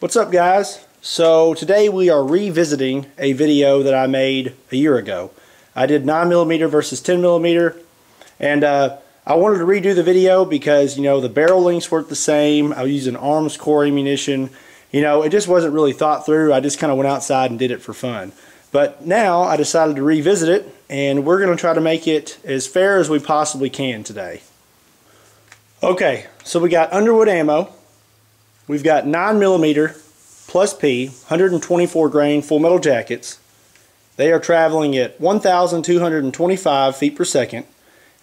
What's up, guys? So today we are revisiting a video that I made a year ago. I did 9mm versus 10mm, and I wanted to redo the video because, you know, the barrel lengths weren't the same. I was using arms core ammunition. You know, it just wasn't really thought through. I just kind of went outside and did it for fun. But now I decided to revisit it, and we're going to try to make it as fair as we possibly can today. Okay, so we got Underwood ammo. We've got 9mm plus P, 124 grain full metal jackets. They are traveling at 1,225 feet per second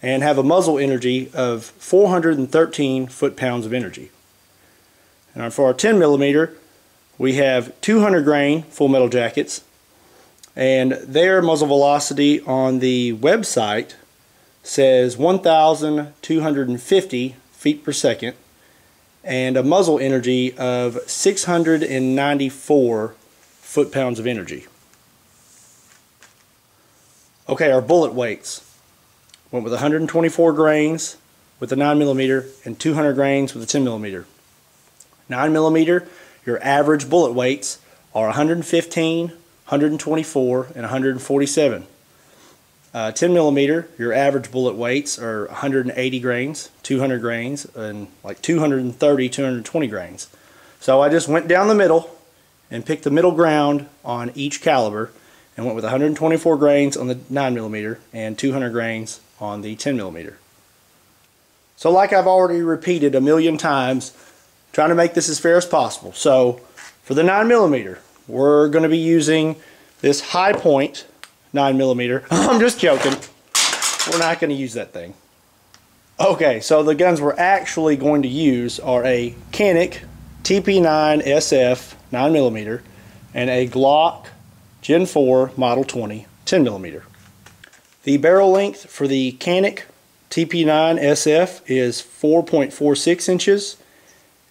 and have a muzzle energy of 413 foot-pounds of energy. And for our 10mm, we have 200 grain full metal jackets, and their muzzle velocity on the website says 1,250 feet per second and a muzzle energy of 694 foot-pounds of energy. Okay, our bullet weights. Went with 124 grains with the 9mm and 200 grains with the 10mm. 9mm, your average bullet weights are 115, 124, and 147. 10mm, your average bullet weights are 180 grains, 200 grains, and like 230, 220 grains. So I just went down the middle and picked the middle ground on each caliber and went with 124 grains on the 9mm and 200 grains on the 10mm. So like I've already repeated a million times, trying to make this as fair as possible. So for the 9mm, we're going to be using this high point 9mm. I'm just joking. We're not going to use that thing. Okay, so the guns we're actually going to use are a Canik TP9 SF 9mm and a Glock Gen 4 Model 20 10mm. The barrel length for the Canik TP9 SF is 4.46 inches,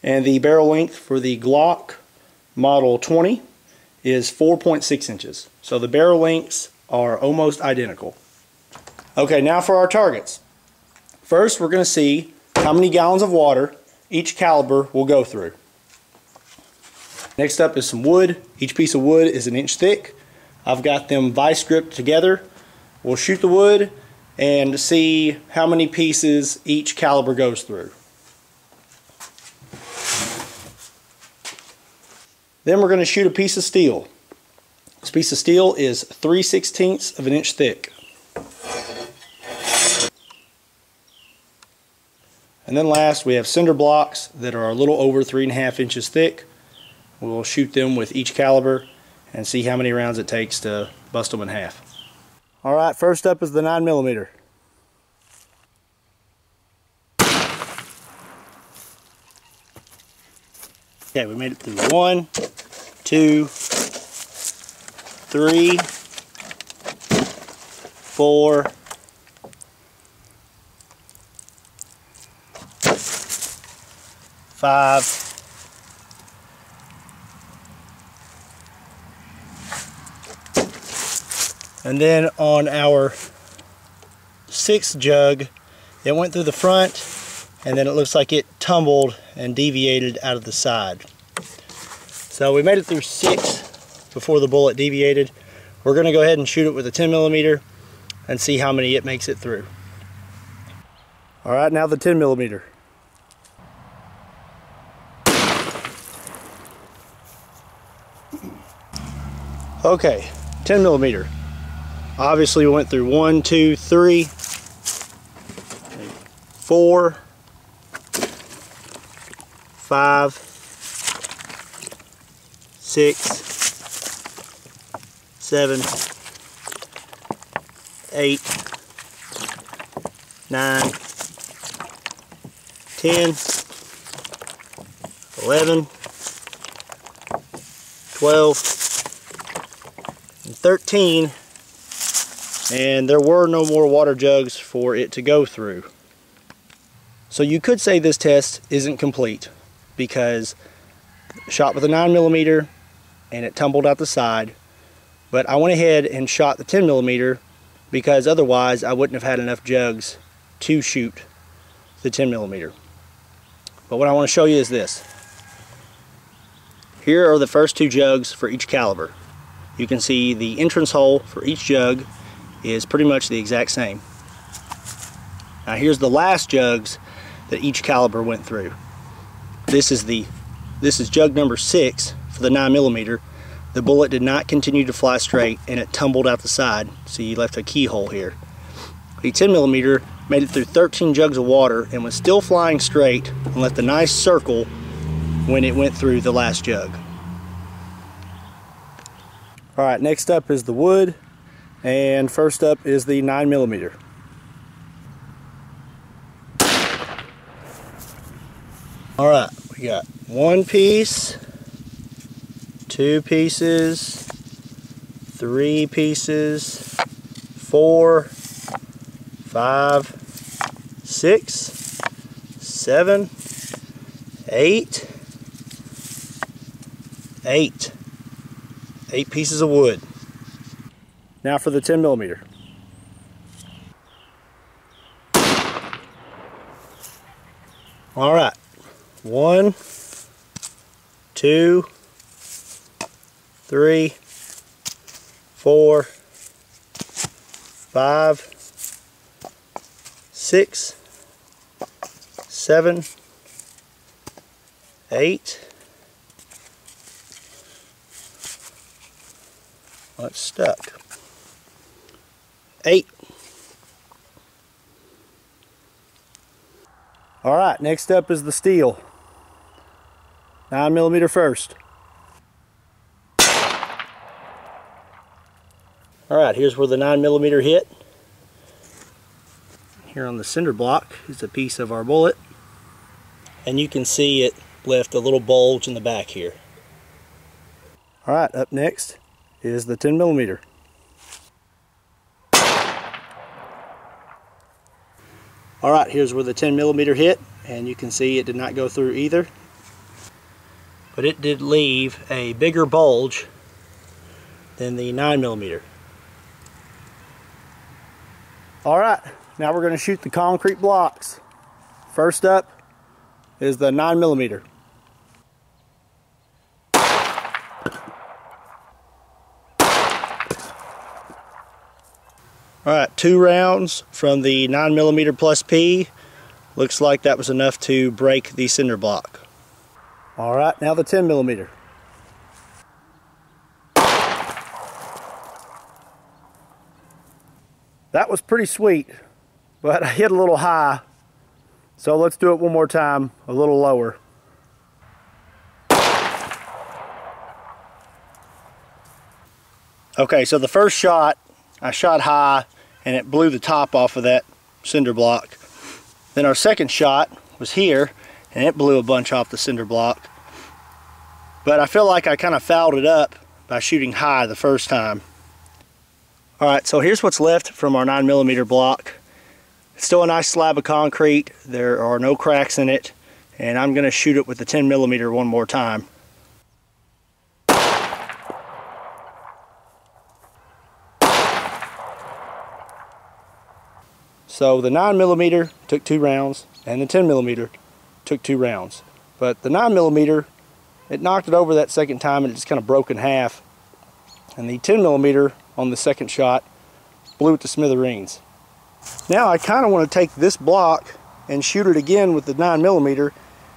and the barrel length for the Glock Model 20 is 4.6 inches. So the barrel lengths are almost identical. Okay, now for our targets. First, we're going to see how many gallons of water each caliber will go through. Next up is some wood. Each piece of wood is 1 inch thick. I've got them vice gripped together. We'll shoot the wood and see how many pieces each caliber goes through. Then we're going to shoot a piece of steel. This piece of steel is 3/16 of 1 inch thick. And then last, we have cinder blocks that are a little over 3.5 inches thick. We'll shoot them with each caliber and see how many rounds it takes to bust them in half. Alright, first up is the 9mm. Okay, we made it through 1, 2, 3, 4, 5, 6, and then on our 6th jug, it went through the front, and then it looks like it tumbled and deviated out of the side. So we made it through 6 before the bullet deviated. We're going to go ahead and shoot it with a 10mm and see how many it makes it through. Alright, now the 10mm. Okay, 10mm. Obviously we went through 1, 2, 3, 4, 5, 6, 7, 8, 9, 10, 11, 12, and 13, and there were no more water jugs for it to go through. So you could say this test isn't complete because shot with a 9mm and it tumbled out the side, but I went ahead and shot the 10mm because otherwise I wouldn't have had enough jugs to shoot the 10mm. But what I want to show you is this. Here are the first two jugs for each caliber. You can see the entrance hole for each jug is pretty much the exact same. Now here's the last jugs that each caliber went through. This is jug number 6 for the 9mm. The bullet did not continue to fly straight and it tumbled out the side, so you left a keyhole here. The 10mm made it through 13 jugs of water and was still flying straight and left a nice circle when it went through the last jug. Alright, next up is the wood, and first up is the 9mm. Alright, we got 1 piece, 2 pieces, 3 pieces, 4, 5, 6, 7, 8, 8 pieces of wood. Now for the 10mm. Alright, 1, 2, 3, 4, 5, 6, 7, 8. Well, it's stuck. 8. Alright, next up is the steel. 9mm first. Alright, here's where the 9mm hit. Here on the cinder block is a piece of our bullet. And you can see it left a little bulge in the back here. Alright, up next is the 10mm. Alright, here's where the 10mm hit, and you can see it did not go through either. But it did leave a bigger bulge than the 9mm. Alright, now we're going to shoot the concrete blocks. First up is the 9mm. Alright, 2 rounds from the 9mm plus P. Looks like that was enough to break the cinder block. Alright, now the 10mm. That was pretty sweet, but I hit a little high. So let's do it one more time, a little lower. Okay, so the first shot, I shot high and it blew the top off of that cinder block. Then our second shot was here and it blew a bunch off the cinder block. But I feel like I kind of fouled it up by shooting high the first time. Alright, so here's what's left from our 9mm block. It's still a nice slab of concrete. There are no cracks in it. And I'm going to shoot it with the 10mm one more time. So the 9mm took 2 rounds and the 10mm took 2 rounds. But the 9mm, it knocked it over that second time and it just kind of broke in half. And the 10mm on the second shot blew it to smithereens. Now I kind of want to take this block and shoot it again with the 9mm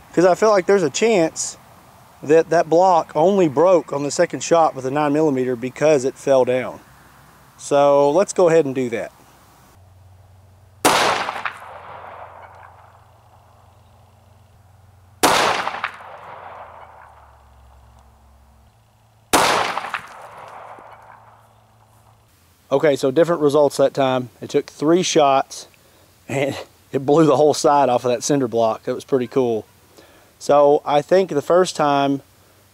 because I feel like there's a chance that that block only broke on the second shot with the 9mm because it fell down. So let's go ahead and do that. Okay, so different results that time. It took 3 shots and it blew the whole side off of that cinder block. That was pretty cool. So I think the first time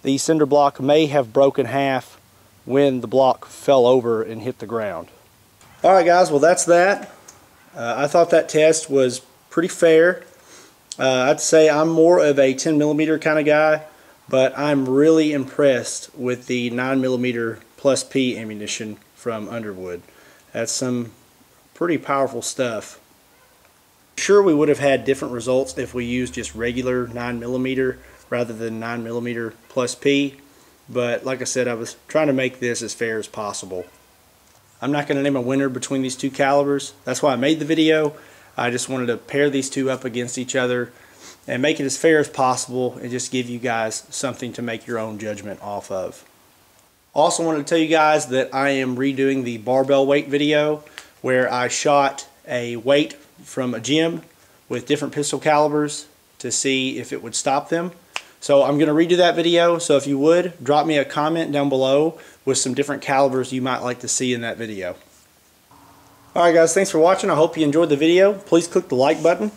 the cinder block may have broken half when the block fell over and hit the ground. Alright guys, well that's that. I thought that test was pretty fair. I'd say I'm more of a 10mm kind of guy, but I'm really impressed with the 9mm plus P ammunition from Underwood. That's some pretty powerful stuff. Sure, we would have had different results if we used just regular 9mm rather than 9mm plus P, but like I said, I was trying to make this as fair as possible. I'm not going to name a winner between these two calibers. That's why I made the video. I just wanted to pair these two up against each other and make it as fair as possible and just give you guys something to make your own judgment off of. Also wanted to tell you guys that I am redoing the barbell weight video where I shot a weight from a gym with different pistol calibers to see if it would stop them. So I'm going to redo that video, so if you would, drop me a comment down below with some different calibers you might like to see in that video. Alright guys, thanks for watching. I hope you enjoyed the video. Please click the like button.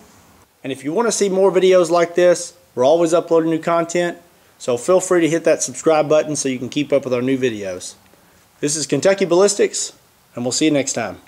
And if you want to see more videos like this, we're always uploading new content, so feel free to hit that subscribe button so you can keep up with our new videos. This is Kentucky Ballistics, and we'll see you next time.